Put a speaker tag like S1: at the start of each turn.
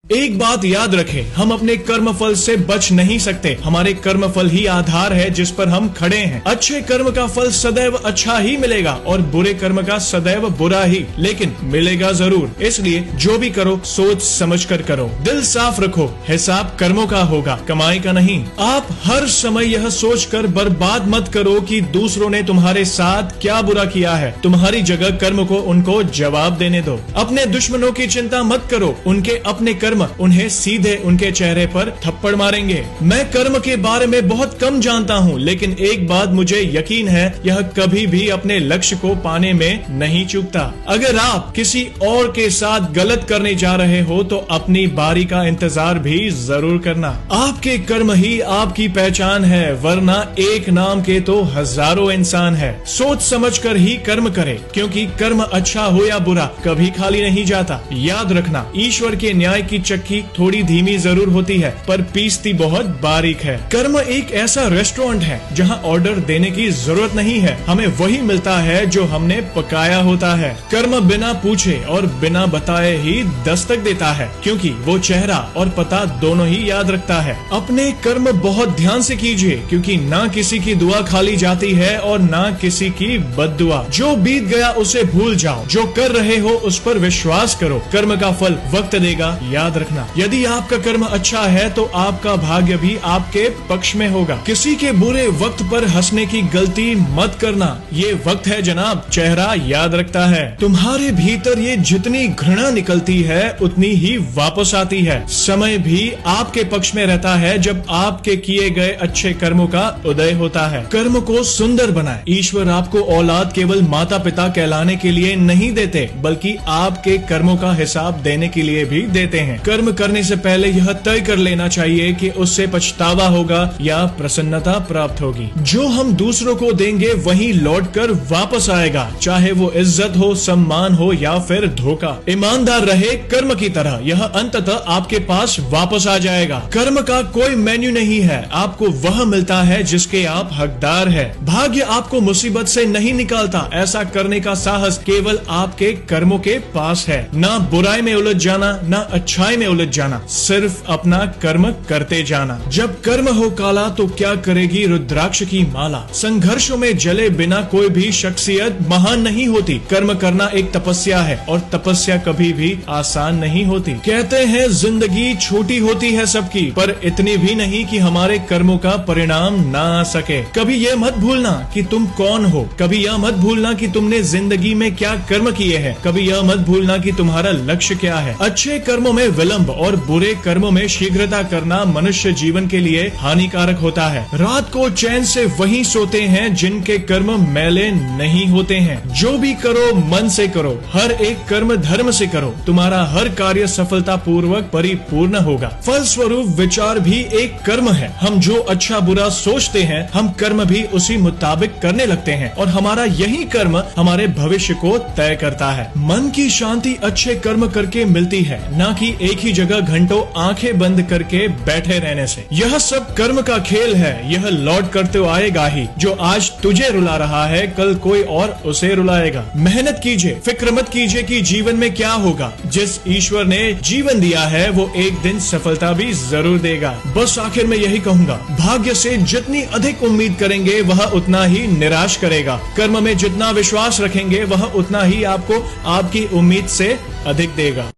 S1: एक बात याद रखें, हम अपने कर्म फल से बच नहीं सकते। हमारे कर्म फल ही आधार है जिस पर हम खड़े हैं। अच्छे कर्म का फल सदैव अच्छा ही मिलेगा और बुरे कर्म का सदैव बुरा ही, लेकिन मिलेगा जरूर। इसलिए जो भी करो सोच समझ कर करो, दिल साफ रखो, हिसाब कर्मों का होगा, कमाई का नहीं। आप हर समय यह सोच कर बर्बाद मत करो कि दूसरों ने तुम्हारे साथ क्या बुरा किया है। तुम्हारी जगह कर्म को उनको जवाब देने दो। अपने दुश्मनों की चिंता मत करो, उनके अपने कर्म उन्हें सीधे उनके चेहरे पर थप्पड़ मारेंगे। मैं कर्म के बारे में बहुत कम जानता हूँ, लेकिन एक बात मुझे यकीन है, यह कभी भी अपने लक्ष्य को पाने में नहीं चूकता। अगर आप किसी और के साथ गलत करने जा रहे हो तो अपनी बारी का इंतजार भी जरूर करना। आपके कर्म ही आपकी पहचान है, वरना एक नाम के तो हजारों इंसान है। सोच समझ कर ही कर्म करें, क्योंकि कर्म अच्छा हो या बुरा कभी खाली नहीं जाता। याद रखना, ईश्वर के न्याय की चक्की थोड़ी धीमी जरूर होती है, पर पीसती बहुत बारीक है। कर्म एक ऐसा रेस्टोरेंट है जहाँ ऑर्डर देने की जरूरत नहीं है, हमें वही मिलता है जो हमने पकाया होता है। कर्म बिना पूछे और बिना बताए ही दस्तक देता है, क्योंकि वो चेहरा और पता दोनों ही याद रखता है। अपने कर्म बहुत ध्यान से कीजिए, क्योंकि ना किसी की दुआ खाली जाती है और ना किसी की बद्दुआ। जो बीत गया उसे भूल जाओ, जो कर रहे हो उस पर विश्वास करो। कर्म का फल वक्त देगा, याद रखना। यदि आपका कर्म अच्छा है तो आपका भाग्य भी आपके पक्ष में होगा। किसी के बुरे वक्त पर हंसने की गलती मत करना, ये वक्त है जनाब, चेहरा याद रखता है। तुम्हारे भीतर ये जितनी घृणा निकलती है उतनी ही वापस आती है। समय भी आपके पक्ष में रहता है जब आपके किए गए अच्छे कर्मों का उदय होता है। कर्म को सुंदर बनाए। ईश्वर आपको औलाद केवल माता पिता कहलाने के लिए नहीं देते, बल्कि आपके कर्मों का हिसाब देने के लिए भी देते हैं। कर्म करने से पहले यह तय कर लेना चाहिए कि उससे पछतावा होगा या प्रसन्नता प्राप्त होगी। जो हम दूसरों को देंगे वही लौट कर वापस आएगा, चाहे वो इज्जत हो, सम्मान हो या फिर धोखा। ईमानदार रहे कर्म की तरह, यह अंततः आपके पास वापस आ जाएगा। कर्म का कोई मेन्यू नहीं है, आपको वह मिलता है जिसके आप हकदार है। भाग्य आपको मुसीबत से नहीं निकालता, ऐसा करने का साहस केवल आपके कर्मों के पास है। ना बुराई में उलझ जाना, ना अच्छाई में उलझ जाना, सिर्फ अपना कर्म करते जाना। जब कर्म हो काला तो क्या करेगी रुद्राक्ष की माला। संघर्षों में जले बिना कोई भी शख्सियत महान नहीं होती। कर्म करना एक तपस्या है और तपस्या कभी भी आसान नहीं होती। कहते हैं जिंदगी छोटी होती है सबकी, पर इतनी भी नहीं कि हमारे कर्मों का परिणाम ना आ सके। कभी यह मत भूलना कि तुम कौन हो, कभी यह मत भूलना कि तुमने जिंदगी में क्या कर्म किए हैं, कभी यह मत भूलना कि तुम्हारा लक्ष्य क्या है। अच्छे कर्मों में विलंब और बुरे कर्मों में शीघ्रता करना मनुष्य जीवन के लिए हानिकारक होता है। रात को चैन से वही सोते हैं जिनके कर्म मैले नहीं होते हैं। जो भी करो मन से करो, हर एक कर्म धर्म से करो, तुम्हारा हर कार्य सफलता पूर्वक परिपूर्ण होगा। फल स्वरूप विचार भी एक कर्म है। हम जो अच्छा बुरा सोचते हैं, हम कर्म भी उसी मुताबिक करने लगते हैं और हमारा यही कर्म हमारे भविष्य को तय करता है। मन की शांति अच्छे कर्म करके मिलती है, न कि एक ही जगह घंटों आंखें बंद करके बैठे रहने से। यह सब कर्म का खेल है, यह लौट कर तो आएगा ही। जो आज तुझे रुला रहा है कल कोई और उसे रुलाएगा। मेहनत कीजिए, फिक्र मत कीजिए कि जीवन में क्या होगा। जिस ईश्वर ने जीवन दिया है वो एक दिन सफलता भी जरूर देगा। बस आखिर में यही कहूँगा, भाग्य से जितनी अधिक उम्मीद करेंगे वह उतना ही निराश करेगा। कर्म में जितना विश्वास रखेंगे वह उतना ही आपको आपकी उम्मीद से अधिक देगा।